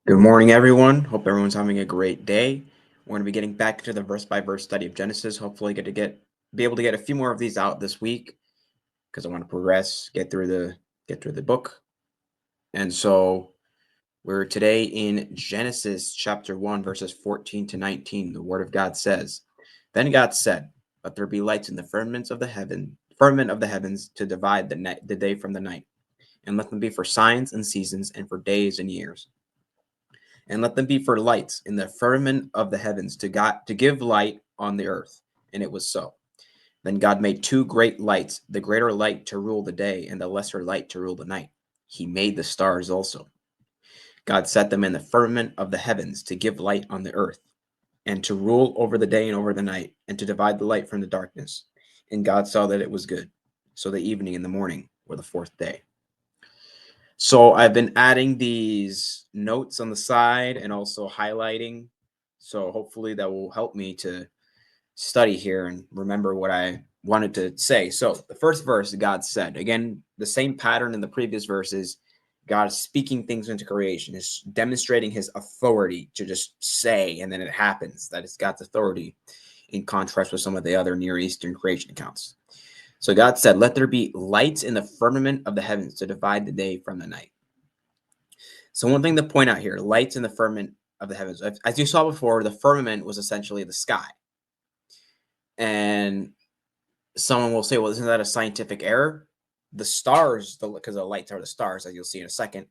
Good morning, everyone. Hope everyone's having a great day. We're going to be getting back to the verse by verse study of Genesis. Hopefully, be able to get a few more of these out this week because I want to progress, get through the book. And so we're today in Genesis chapter 1, verses 14 to 19. The word of God says, "Then God said, Let there be lights in the firmament of the heavens to divide the day from the night, and let them be for signs and seasons and for days and years. And let them be for lights in the firmament of the heavens to give light on the earth. And it was so. Then God made two great lights, the greater light to rule the day, and the lesser light to rule the night. He made the stars also. God set them in the firmament of the heavens to give light on the earth, and to rule over the day and over the night, and to divide the light from the darkness. And God saw that it was good. So the evening and the morning were the fourth day. So I've been adding these notes on the side and also highlighting. So hopefully that will help me to study here and remember what I wanted to say. So the first verse, God said, again, the same pattern in the previous verses. God is speaking things into creation, is demonstrating his authority to just say, and then it happens. That is God's authority in contrast with some of the other Near Eastern creation accounts. So God said, Let there be lights in the firmament of the heavens to divide the day from the night. So one thing to point out here, lights in the firmament of the heavens. As you saw before, the firmament was essentially the sky. And someone will say, well, isn't that a scientific error? The stars, because the lights are the stars, as you'll see in a second,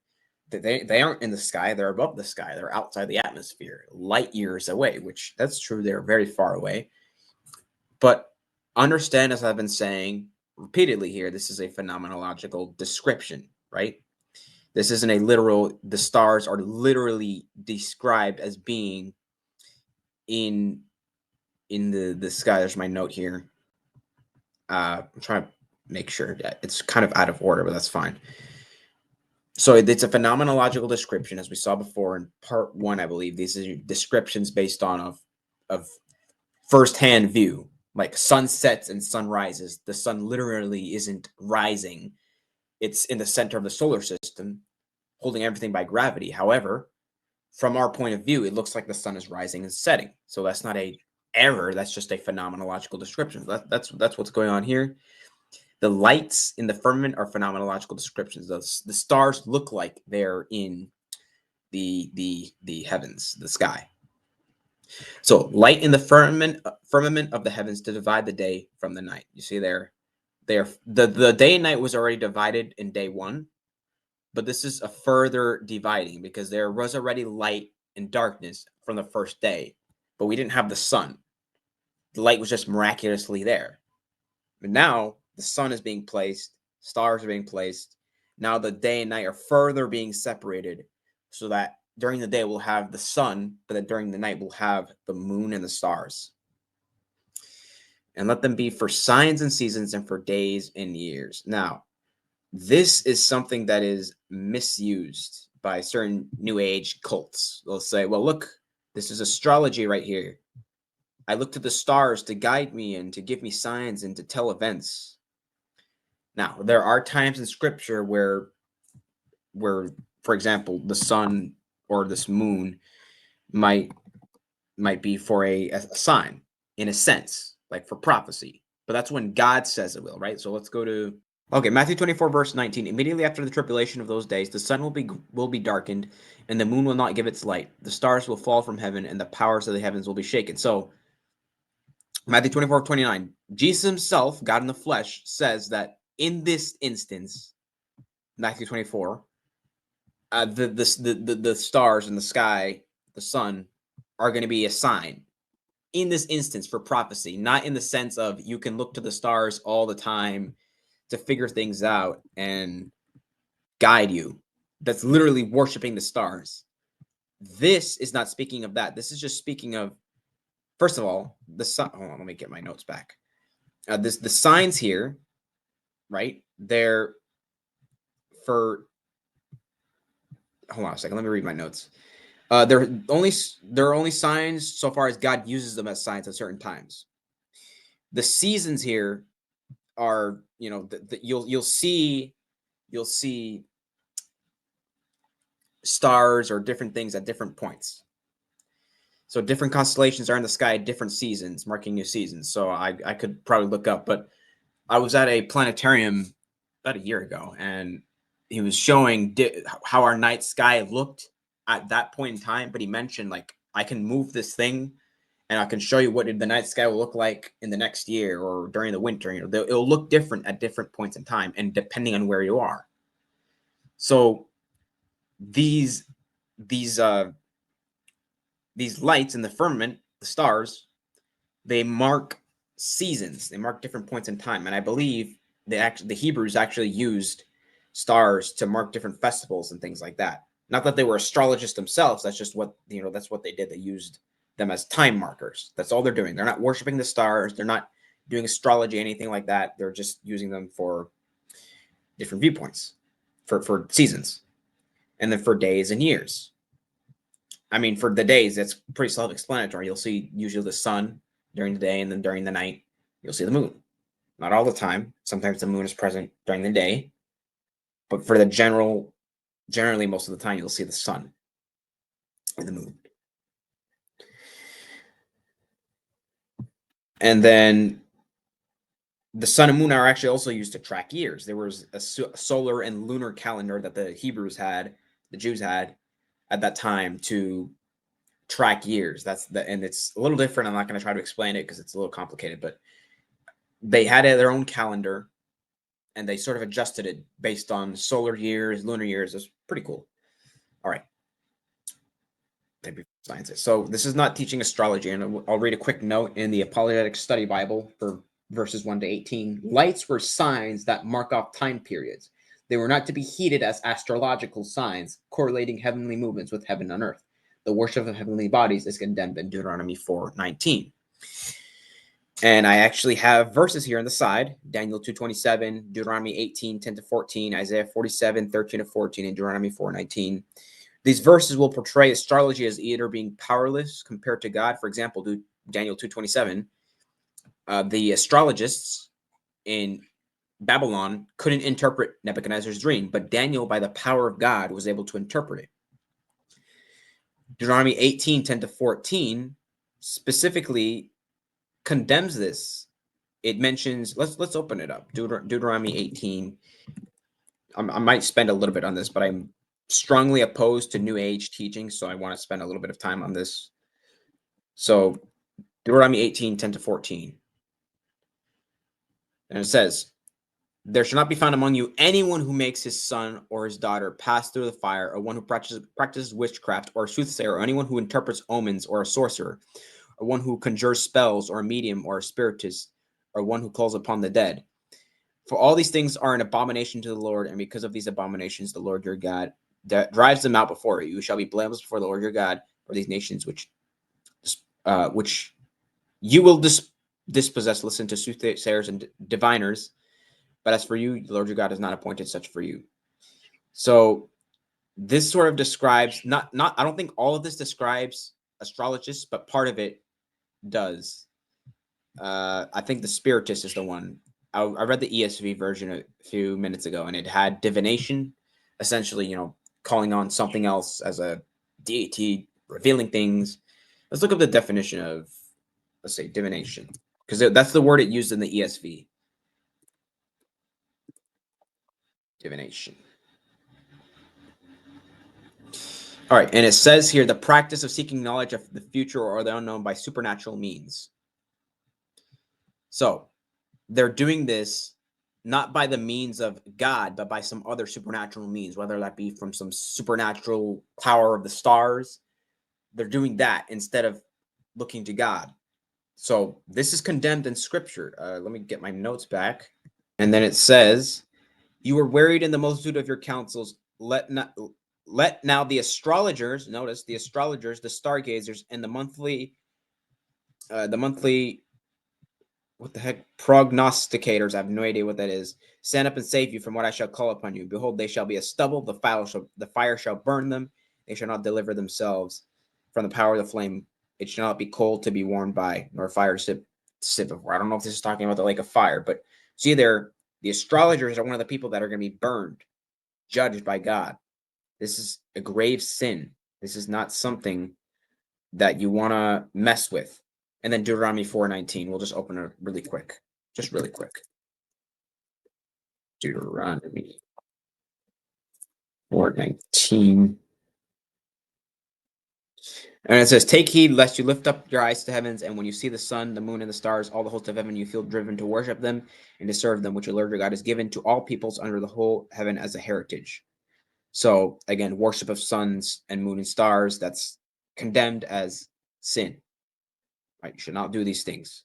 they aren't in the sky. They're above the sky. They're outside the atmosphere, light years away, which that's true. They're very far away. But understand, as I've been saying repeatedly here, this is a phenomenological description, right? This isn't a literal, the stars are literally described as being in the sky. There's my note here. I'm trying to make sure that it's kind of out of order, but that's fine. So it's a phenomenological description, as we saw before in part one, I believe. These are descriptions based on of firsthand view, like sunsets and sunrises. The sun literally isn't rising; it's in the center of the solar system, holding everything by gravity. However, from our point of view, it looks like the sun is rising and setting. So that's not a error. That's just a phenomenological description. That's what's going on here. The lights in the firmament are phenomenological descriptions. The stars look like they're in the heavens, the sky. So light in the firmament of the heavens to divide the day from the night. You see there, the day and night was already divided in day one, but this is a further dividing because there was already light and darkness from the first day, but we didn't have the sun. The light was just miraculously there. But now the sun is being placed, stars are being placed. Now the day and night are further being separated so that during the day we'll have the sun, but then during the night we'll have the moon and the stars. And let them be for signs and seasons and for days and years. Now, this is something that is misused by certain new age cults. They'll say, well, look, this is astrology right here. I look to the stars to guide me and to give me signs and to tell events. Now, there are times in scripture where for example, the sun or this moon might might be for a sign in a sense, like for prophecy. But that's when God says it will, right? So let's go to Matthew 24, verse 19. Immediately after the tribulation of those days, the sun will be darkened, and the moon will not give its light. The stars will fall from heaven, and the powers of the heavens will be shaken. So Matthew 24:29. Jesus himself, God in the flesh, says that in this instance, Matthew 24, the stars in the sky, the sun, are going to be a sign in this instance for prophecy, not in the sense of you can look to the stars all the time to figure things out and guide you. That's literally worshiping the stars. This is not speaking of that. This is just speaking of, first of all, the sun. Hold on, let me get my notes back. The signs here, right? They're for. Hold on a second. Let me read my notes. There are only signs so far as God uses them as signs at certain times. The seasons here are, you'll see stars or different things at different points. So different constellations are in the sky at different seasons, marking new seasons. So I could probably look up, but I was at a planetarium about a year ago, and he was showing how our night sky looked at that point in time. But he mentioned, like, I can move this thing, and I can show you what the night sky will look like in the next year or during the winter. You know, it'll look different at different points in time, and depending on where you are. So these these lights in the firmament, the stars, they mark seasons. They mark different points in time, and I believe the Hebrews actually used stars to mark different festivals and things like that. Not that they were astrologists themselves. That's just what that's what they did. They used them as time markers. That's all they're doing. They're not worshiping the stars. They're not doing astrology, anything like that. They're just using them for different viewpoints, for seasons, and then for days and years. I mean, for the days, it's pretty self-explanatory. You'll see usually the sun during the day, and then during the night, you'll see the moon. Not all the time. Sometimes the moon is present during the day, but for the generally most of the time, you'll see the sun and the moon. And then the sun and moon are actually also used to track years. There was a solar and lunar calendar that the Jews had at that time to track years. And it's a little different. I'm not going to try to explain it because it's a little complicated, but they had their own calendar, and they sort of adjusted it based on solar years, lunar years. It's pretty cool. All right. Maybe sciences. So this is not teaching astrology, and I'll read a quick note in the Apologetic Study Bible for verses 1 to 18. Lights were signs that mark off time periods. They were not to be heeded as astrological signs, correlating heavenly movements with heaven and earth. The worship of heavenly bodies is condemned in Deuteronomy 4:19. And I actually have verses here on the side: Daniel 2:27, Deuteronomy 18:10 to 14, Isaiah 47:13 to 14, and Deuteronomy 4:19. These verses will portray astrology as either being powerless compared to God. For example, Daniel 2:27, the astrologists in Babylon couldn't interpret Nebuchadnezzar's dream, but Daniel, by the power of God, was able to interpret it. Deuteronomy 18:10 to 14 specifically condemns this. It mentions, let's open it up. Deuteronomy 18. I might spend a little bit on this, but I'm strongly opposed to New Age teaching, so I want to spend a little bit of time on this. So Deuteronomy 18:10 to 14. And it says, there shall not be found among you anyone who makes his son or his daughter pass through the fire, or one who practices witchcraft, or a soothsayer, or anyone who interprets omens, or a sorcerer, or one who conjures spells, or a medium, or a spiritist, or one who calls upon the dead. For all these things are an abomination to the Lord, and because of these abominations, the Lord your God drives them out before you. You shall be blameless before the Lord your God for these nations which you will dispossess. Listen to soothsayers and diviners, but as for you, the Lord your God has not appointed such for you. So this sort of describes not I don't think all of this describes astrologists, but part of it does. I think the spiritist is the one. I read the ESV version a few minutes ago, and it had divination, essentially, calling on something else as a deity, revealing things. Let's look up the definition of, let's say, divination, because that's the word it used in the ESV. Divination. All right, and it says here, the practice of seeking knowledge of the future or the unknown by supernatural means. So they're doing this not by the means of God, but by some other supernatural means, whether that be from some supernatural power of the stars. They're doing that instead of looking to God. So this is condemned in Scripture. Let me get my notes back. And then it says, you were wearied in the multitude of your counsels. Let now the astrologers, notice the astrologers, the stargazers, and the monthly what the heck? Prognosticators, I have no idea what that is. Stand up and save you from what I shall call upon you. Behold, they shall be a stubble. The fire shall burn them. They shall not deliver themselves from the power of the flame. It shall not be cold to be warmed by, nor fire to sit before. I don't know if this is talking about the lake of fire, but see there, the astrologers are one of the people that are going to be burned, judged by God. This is a grave sin. This is not something that you want to mess with. And then Deuteronomy 4:19. We'll just open it really quick. Just really quick. Deuteronomy 4:19. And it says, "Take heed lest you lift up your eyes to the heavens, and when you see the sun, the moon, and the stars, all the hosts of heaven, you feel driven to worship them and to serve them, which the Lord your God has given to all peoples under the whole heaven as a heritage." So again, worship of suns and moon and stars, that's condemned as sin. Right? You should not do these things.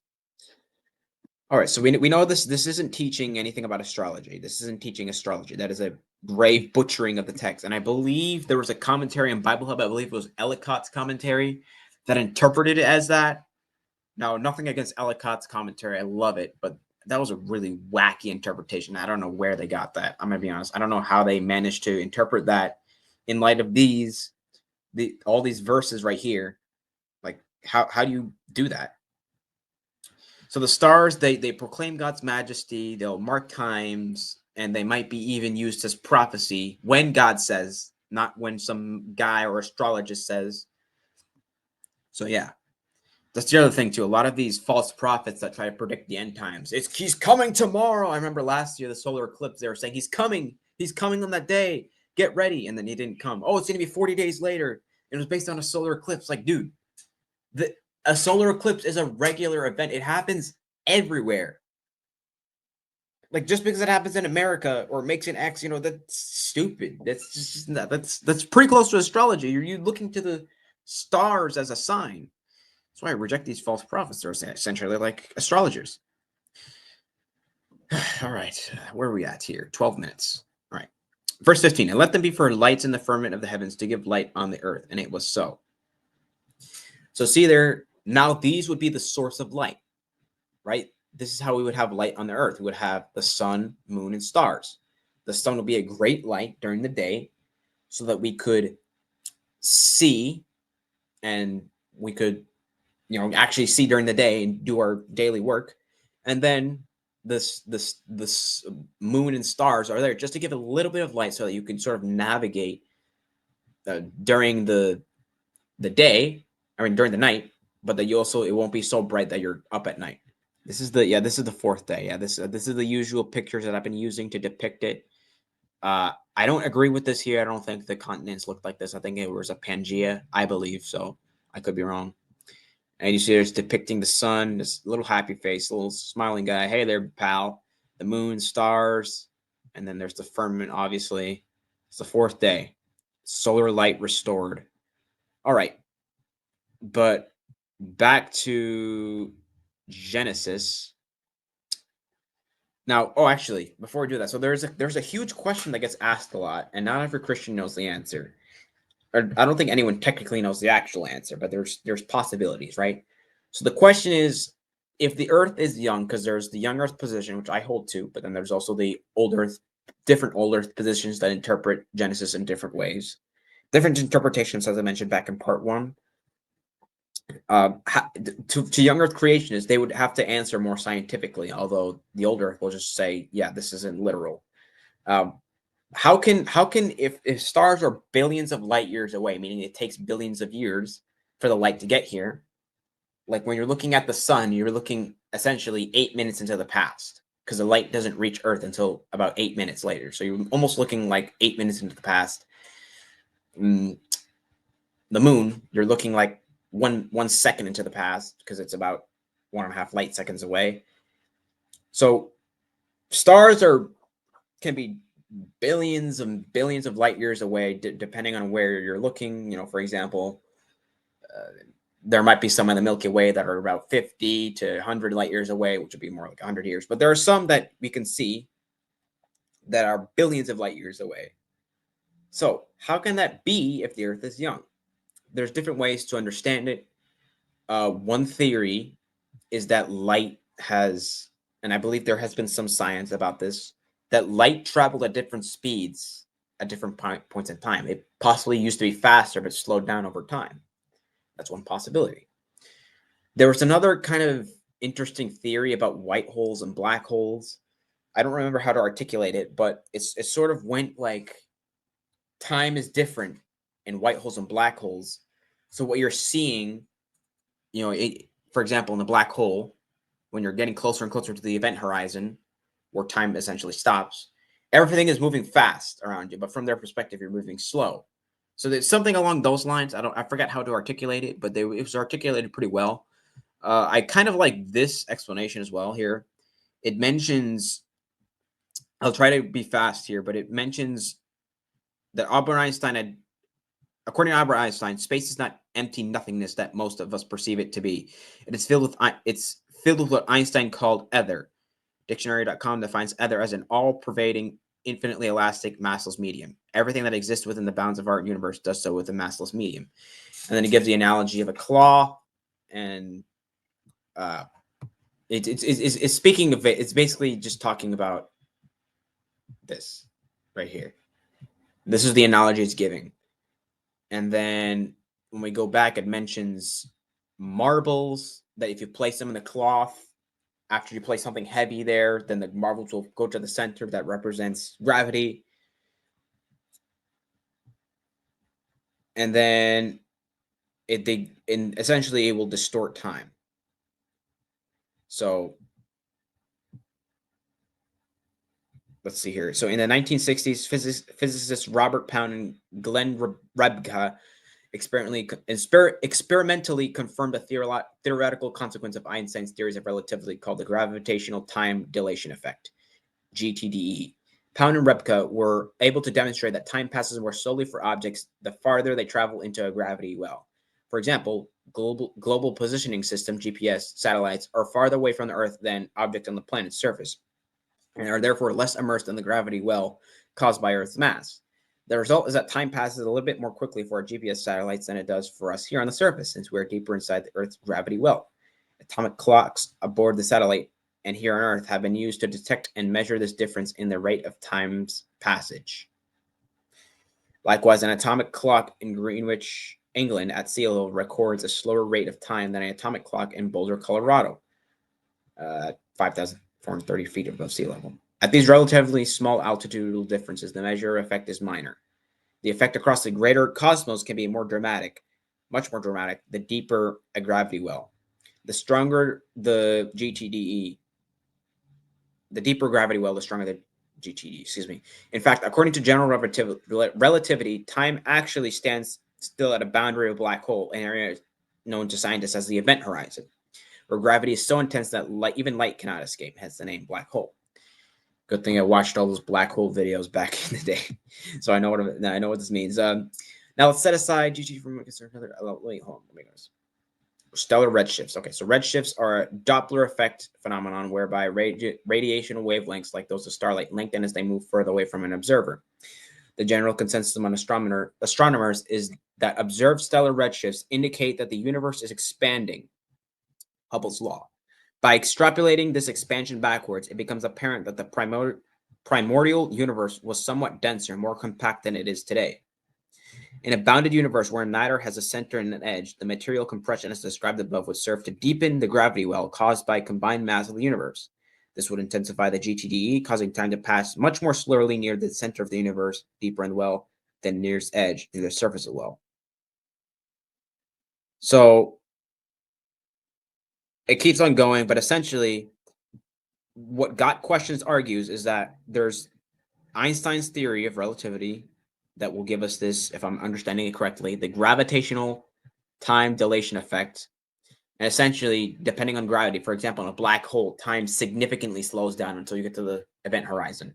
All right, so we know this isn't teaching anything about astrology. This isn't teaching astrology. That is a grave butchering of the text. And I believe there was a commentary on Bible Hub. I believe it was Ellicott's commentary that interpreted it as that. Now, nothing against Ellicott's commentary. I love it, but that was a really wacky interpretation. I don't know where they got that. I'm gonna be honest. I don't know how they managed to interpret that in light of all these verses right here. Like, how do you do that? So the stars, they proclaim God's majesty, they'll mark times, and they might be even used as prophecy when God says, not when some guy or astrologist says. So yeah, that's the other thing too. A lot of these false prophets that try to predict the end times. He's coming tomorrow. I remember last year the solar eclipse, they were saying he's coming on that day. Get ready. And then he didn't come. Oh, it's gonna be 40 days later. It was based on a solar eclipse. Like, dude, a solar eclipse is a regular event. It happens everywhere. Like, just because it happens in America or makes an X, that's stupid. That's just that's pretty close to astrology. You're looking to the stars as a sign. That's why I reject these false prophets. They're essentially like astrologers. All right, where are we at here? 12 minutes. All right. Verse 15, and let them be for lights in the firmament of the heavens to give light on the earth. And it was so. So see there, now these would be the source of light, right? This is how we would have light on the earth. We would have the sun, moon, and stars. The sun would be a great light during the day so that we could see and we could, actually see during the day and do our daily work. And then this moon and stars are there just to give a little bit of light so that you can sort of navigate during the day, during the night, but that it won't be so bright that you're up at night. This is the fourth day. Yeah, this is the usual pictures that I've been using to depict it. I don't agree with this here. I don't think the continents looked like this. I think it was a Pangea, I believe. So I could be wrong. And you see there's depicting the sun, this little happy face, little smiling guy. Hey there, pal. The moon, stars, and then there's the firmament, obviously. It's the fourth day. Solar light restored. All right. But back to Genesis. Now, actually, before we do that, so there's a huge question that gets asked a lot, and not every Christian knows the answer. Or I don't think anyone technically knows the actual answer, but there's possibilities, right? So the question is, if the Earth is young, because there's the young Earth position, which I hold to, but then there's also the old Earth, different old Earth positions that interpret Genesis in different ways, different interpretations, as I mentioned back in part one. To young Earth creationists, they would have to answer more scientifically, although the old Earth will just say, yeah, this isn't literal. How can if stars are billions of light years away, meaning it takes billions of years for the light to get here, like when you're looking at the sun, you're looking essentially 8 minutes into the past because the light doesn't reach Earth until about 8 minutes later. So you're almost looking like 8 minutes into the past. The moon, you're looking like 1 second into the past because it's about 1.5 light seconds away. So stars can be billions and billions of light years away, depending on where you're looking. For example, there might be some in the Milky Way that are about 50 to 100 light years away, which would be more like 100 years. But there are some that we can see that are billions of light years away. So how can that be if the Earth is young? There's different ways to understand it. One theory is that light has, and I believe there has been some science about this, that light traveled at different speeds at different points in time. It possibly used to be faster, but slowed down over time. That's one possibility. There was another kind of interesting theory about white holes and black holes. I don't remember how to articulate it, but it sort of went like time is different in white holes and black holes. So what you're seeing, for example, in the black hole, when you're getting closer and closer to the event horizon, where time essentially stops, everything is moving fast around you, but from their perspective, you're moving slow. So there's something along those lines. I forget how to articulate it, but it was articulated pretty well. I kind of like this explanation as well here. It mentions, I'll try to be fast here, but it mentions that Albert Einstein had, according to Albert Einstein, space is not empty nothingness that most of us perceive it to be. It's filled with what Einstein called ether. Dictionary.com defines ether as an all-pervading, infinitely elastic, massless medium. Everything that exists within the bounds of our universe does so with a massless medium. And then it gives the analogy of a claw, and it's speaking of it. It's basically just talking about this right here. This is the analogy it's giving. And then when we go back, it mentions marbles, that if you place them in the cloth, after you place something heavy there, then the marbles will go to the center that represents gravity. And then essentially it will distort time. So let's see here. So in the 1960s, physicists Robert Pound and Glenn Rebka experimentally confirmed a theoretical consequence of Einstein's theories of relativity called the gravitational time dilation effect, GTDE. Pound and Rebka were able to demonstrate that time passes more slowly for objects the farther they travel into a gravity well. For example, global positioning system, GPS, satellites are farther away from the Earth than objects on the planet's surface, and are therefore less immersed in the gravity well caused by Earth's mass. The result is that time passes a little bit more quickly for our GPS satellites than it does for us here on the surface, since we're deeper inside the Earth's gravity well. Atomic clocks aboard the satellite and here on Earth have been used to detect and measure this difference in the rate of time's passage. Likewise, an atomic clock in Greenwich, England at sea level records a slower rate of time than an atomic clock in Boulder, Colorado, 5,430 feet above sea level. At these relatively small altitudinal differences, the measure effect is minor. The effect across the greater cosmos can be more dramatic, much more dramatic, the deeper a gravity well. The stronger the GTDE, the deeper gravity well, the stronger the GTD, excuse me. In fact, according to general relativity, time actually stands still at a boundary of a black hole, an area known to scientists as the event horizon, where gravity is so intense that even light cannot escape, hence the name black hole. Good thing I watched all those black hole videos back in the day, so I know what this means. Now let's set aside GT from another. Wait, hold on. Let me go. Stellar redshifts. Okay, so redshifts are a Doppler effect phenomenon whereby radiation wavelengths like those of starlight lengthen as they move further away from an observer. The general consensus among astronomers is that observed stellar redshifts indicate that the universe is expanding. Hubble's law. By extrapolating this expansion backwards, it becomes apparent that the primordial universe was somewhat denser, more compact than it is today. In a bounded universe where neither has a center and an edge, the material compression as described above would serve to deepen the gravity well caused by combined mass of the universe. This would intensify the GTDE, causing time to pass much more slowly near the center of the universe, deeper in the well, than near its edge, near the surface of the well. So it keeps on going, but essentially, what Got Questions argues is that there's Einstein's theory of relativity that will give us this, if I'm understanding it correctly, the gravitational time dilation effect. And essentially, depending on gravity, for example, in a black hole, time significantly slows down until you get to the event horizon.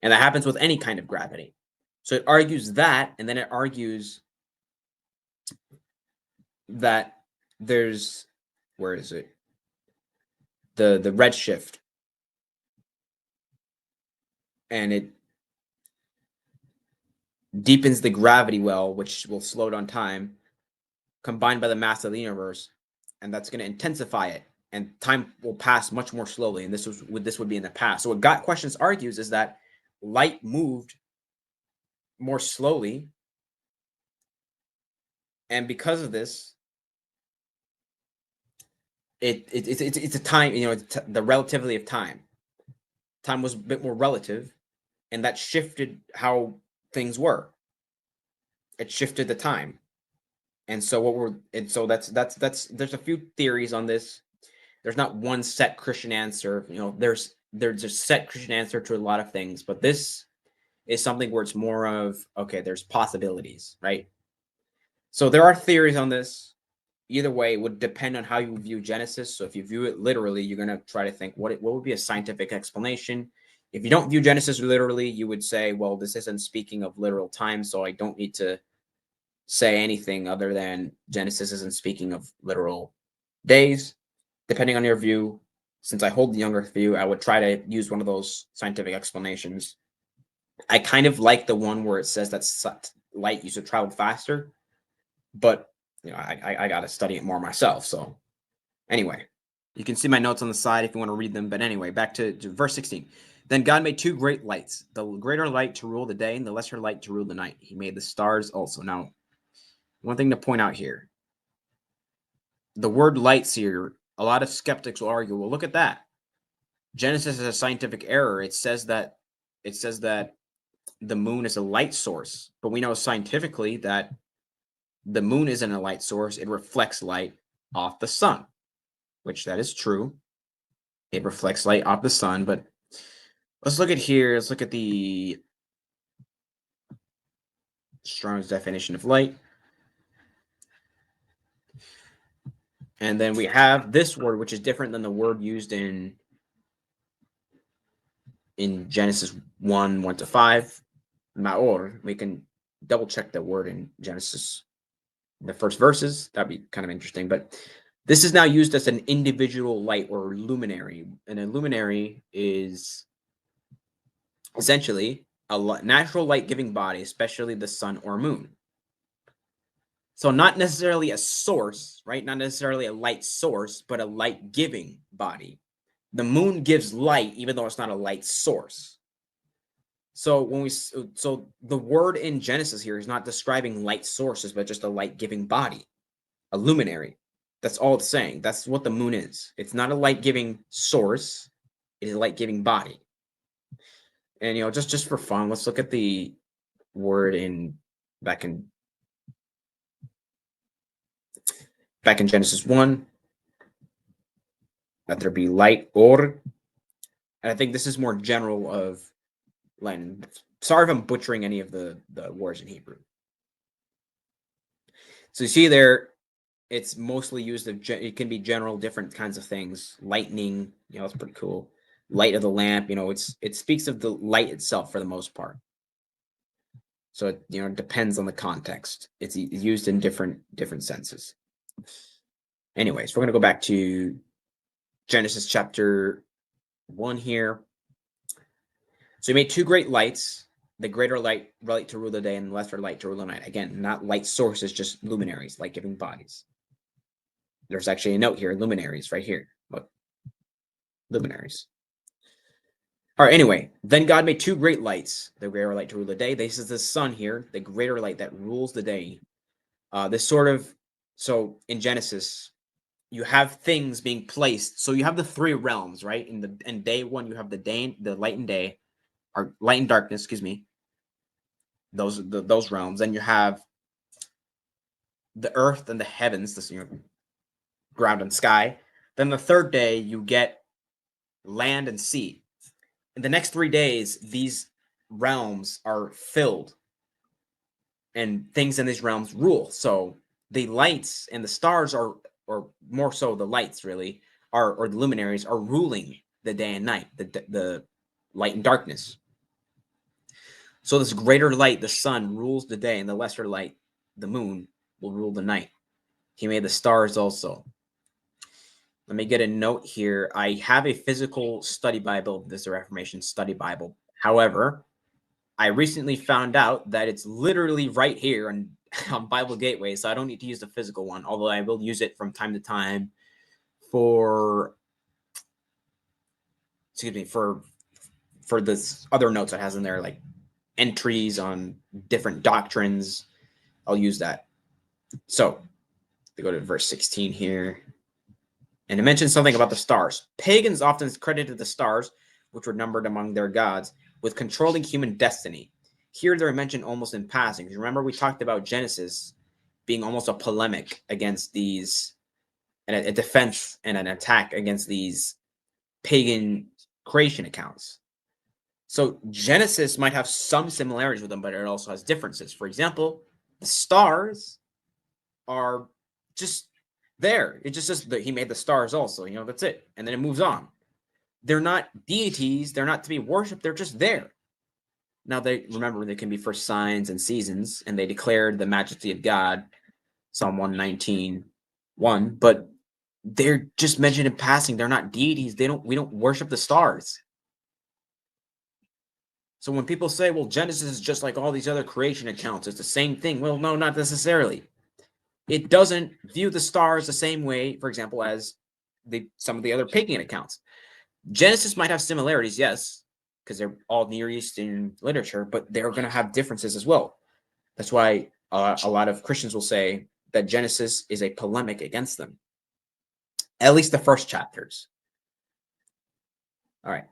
And that happens with any kind of gravity. So it argues that, and then it argues that there's, where is it? The redshift. And it deepens the gravity well, which will slow down time, combined by the mass of the universe, and that's going to intensify it, and time will pass much more slowly. And this would be in the past. So what Got Questions argues is that light moved more slowly, and because of this, it's a time. The relativity of time. Time was a bit more relative, and that shifted how things were. it shifted the time. And so that's there's a few theories on this. There's not one set Christian answer. There's a set Christian answer to a lot of things, but this is something where it's more of, okay, there's possibilities, right? So there are theories on this. Either way, it would depend on how you view Genesis. So if you view it literally, you're going to try to think what would be a scientific explanation. If you don't view Genesis literally, you would say, well, this isn't speaking of literal time, so I don't need to say anything other than Genesis isn't speaking of literal days. Depending on your view, since I hold the younger view, I would try to use one of those scientific explanations. I kind of like the one where it says that light used to travel faster, but I got to study it more myself. So anyway, you can see my notes on the side if you want to read them. But anyway, back to verse 16. Then God made two great lights, the greater light to rule the day and the lesser light to rule the night. He made the stars also. Now, one thing to point out here, the word lights here, a lot of skeptics will argue, well, look at that. Genesis is a scientific error. It says that the moon is a light source, but we know scientifically that the moon isn't a light source. It reflects light off the sun, which that is true. It reflects light off the sun, but let's look at here. Let's look at the Strong's definition of light. And then we have this word, which is different than the word used in Genesis 1 to 5, Maor. We can double check the word in Genesis, the first verses. That'd be kind of interesting. But this is now used as an individual light or luminary. And a luminary is essentially a natural light-giving body, especially the sun or moon. So not necessarily a source, right? Not necessarily a light source, but a light-giving body. The moon gives light, even though it's not a light source. So the word in Genesis here is not describing light sources, but just a light-giving body, a luminary. That's all it's saying. That's what the moon is. It's not a light-giving source. It is a light-giving body. And just for fun, let's look at the word back in Genesis 1. Let there be light, or, and I think this is more general of light. Sorry if I'm butchering any of the words in Hebrew. So you see there, it's mostly used it can be general, different kinds of things. Lightning, it's pretty cool. Light of the lamp, it speaks of the light itself for the most part. So it depends on the context. It's used in different senses. Anyways, we're going to go back to Genesis chapter 1 here. So he made two great lights, the greater light to rule the day and the lesser light to rule the night. Again, not light sources, just luminaries, light-giving bodies. There's actually a note here, luminaries, right here. Look, luminaries. All right, anyway, then God made two great lights, the greater light to rule the day. This is the sun here, the greater light that rules the day. So in Genesis, you have things being placed. So you have the three realms, right? In day one, you have the light and day, or light and darkness, excuse me. Those realms. Then you have the earth and the heavens, this ground and sky. Then the third day, you get land and sea. In the next 3 days, these realms are filled, and things in these realms rule. So the lights and the stars are, or more so the lights really, or the luminaries are ruling the day and night, the light and darkness. So this greater light, the sun, rules the day, and the lesser light, the moon, will rule the night. He made the stars also. Let me get a note here. I have a physical study Bible. This is a Reformation study Bible. However, I recently found out that it's literally right here on Bible Gateway, so I don't need to use the physical one, although I will use it from time to time for this other notes it has in there, like entries on different doctrines. I'll use that. So we go to verse 16 here. And it mentions something about the stars. Pagans often credited the stars, which were numbered among their gods, with controlling human destiny. Here they're mentioned almost in passing. Remember, we talked about Genesis being almost a polemic against these, and a defense and an attack against these pagan creation accounts. So Genesis might have some similarities with them, but it also has differences. For example, the stars are just there. It just says that he made the stars also, that's it. And then it moves on. They're not deities. They're not to be worshipped. They're just there. Now, they can be for signs and seasons, and they declared the majesty of God, Psalm 119:1, but they're just mentioned in passing. They're not deities. We don't worship the stars. So when people say, well, Genesis is just like all these other creation accounts, it's the same thing. Well, no, not necessarily. It doesn't view the stars the same way, for example, as some of the other pagan accounts. Genesis might have similarities, yes, because they're all Near Eastern literature, but they're going to have differences as well. That's why a lot of Christians will say that Genesis is a polemic against them, at least the first chapters. All right.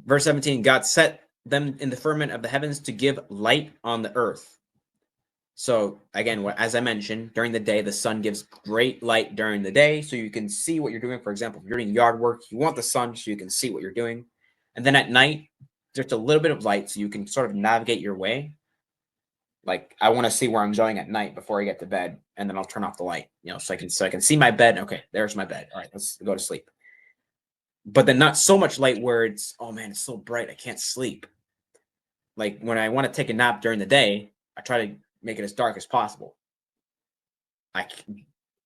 Verse 17, God set them in the firmament of the heavens to give light on the earth. So again, as I mentioned, during the day, the sun gives great light during the day, so you can see what you're doing. For example, if you're doing yard work, you want the sun so you can see what you're doing. And then at night, there's a little bit of light so you can sort of navigate your way. Like, I want to see where I'm going at night before I get to bed, and then I'll turn off the light, so I can see my bed. Okay, there's my bed. All right, let's go to sleep. But then not so much light where it's, oh man, it's so bright, I can't sleep. Like when I want to take a nap during the day, I try to make it as dark as possible.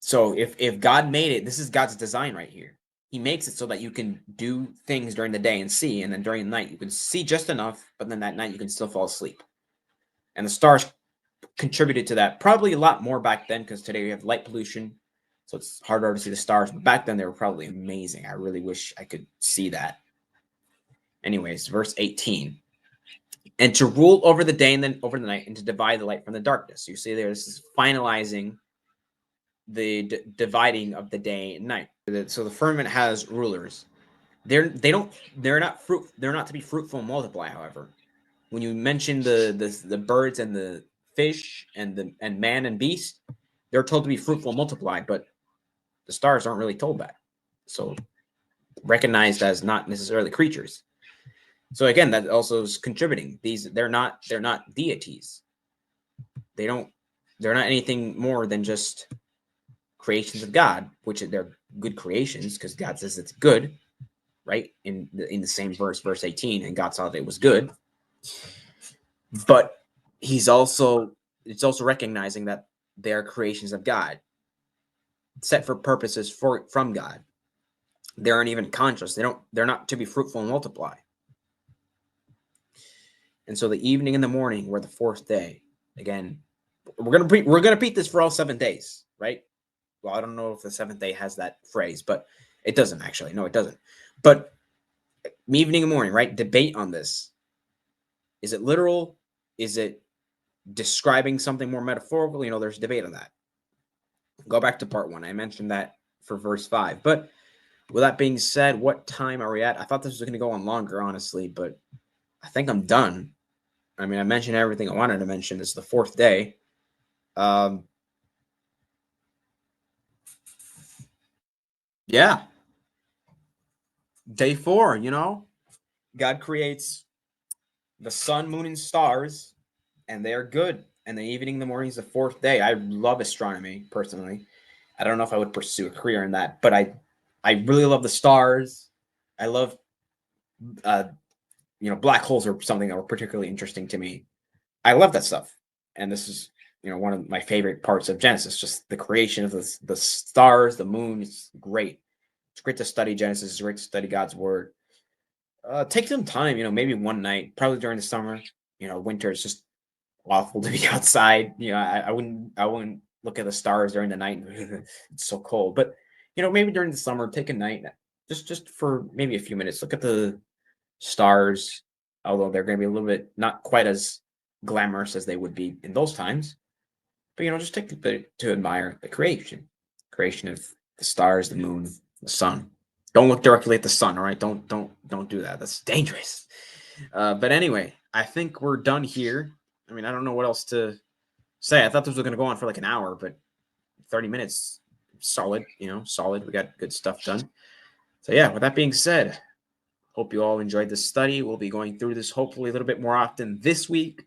So if God made it, this is God's design right here. He makes it so that you can do things during the day and see, and then during the night you can see just enough, but then that night you can still fall asleep. And the stars contributed to that probably a lot more back then, because today we have light pollution, so it's harder to see the stars. But back then they were probably amazing. I really wish I could see that. Anyways, verse 18. And to rule over the day and then over the night, and to divide the light from the darkness. So you see there, this is finalizing the dividing of the day and night. So the firmament has rulers. They're not to be fruitful and multiply. However, when you mention the birds and the fish and man and beast, they're told to be fruitful and multiply, but the stars aren't really told that. So recognized as not necessarily creatures. So again, that also is contributing. They're not deities. They're not anything more than just creations of God, which they're good creations because God says it's good, right? In the same verse 18, and God saw that it was good. But it's also recognizing that they are creations of God, set for purposes from God. They aren't even conscious. They're not to be fruitful and multiply. And so the evening and the morning were the fourth day. Again, we're gonna repeat this for all 7 days, right? Well, I don't know if the seventh day has that phrase, but it doesn't actually. No, it doesn't. But evening and morning, right? Debate on this. Is it literal? Is it describing something more metaphorical? There's debate on that. Go back to part 1. I mentioned that for verse 5. But with that being said, what time are we at? I thought this was going to go on longer, honestly, but I think I'm done. I mean, I mentioned everything I wanted to mention. This is the fourth day. Yeah. Day 4, God creates the sun, moon, and stars, and they are good. And the evening, the morning is the fourth day. I love astronomy, personally. I don't know if I would pursue a career in that, but I really love the stars. I love, black holes are something that were particularly interesting to me. I love that stuff. And this is, one of my favorite parts of Genesis, just the creation of the stars, the moon. It's great. It's great to study Genesis. It's great to study God's word. Take some time, maybe one night, probably during the summer. Winter is just awful to be outside. I wouldn't look at the stars during the night. It's so cold. But maybe during the summer, take a night, just for maybe a few minutes. Look at the stars, although they're going to be a little bit not quite as glamorous as they would be in those times. But just take a bit to admire the creation of the stars, the moon, the sun. Don't look directly at the sun, all right? Don't do that. That's dangerous. But anyway, I think we're done here. I mean, I don't know what else to say. I thought this was going to go on for like an hour, but 30 minutes, solid, solid. We got good stuff done. So yeah, with that being said, hope you all enjoyed this study. We'll be going through this hopefully a little bit more often this week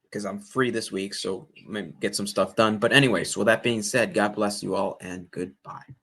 because I'm free this week, so maybe get some stuff done. But anyways, with that being said, God bless you all and goodbye.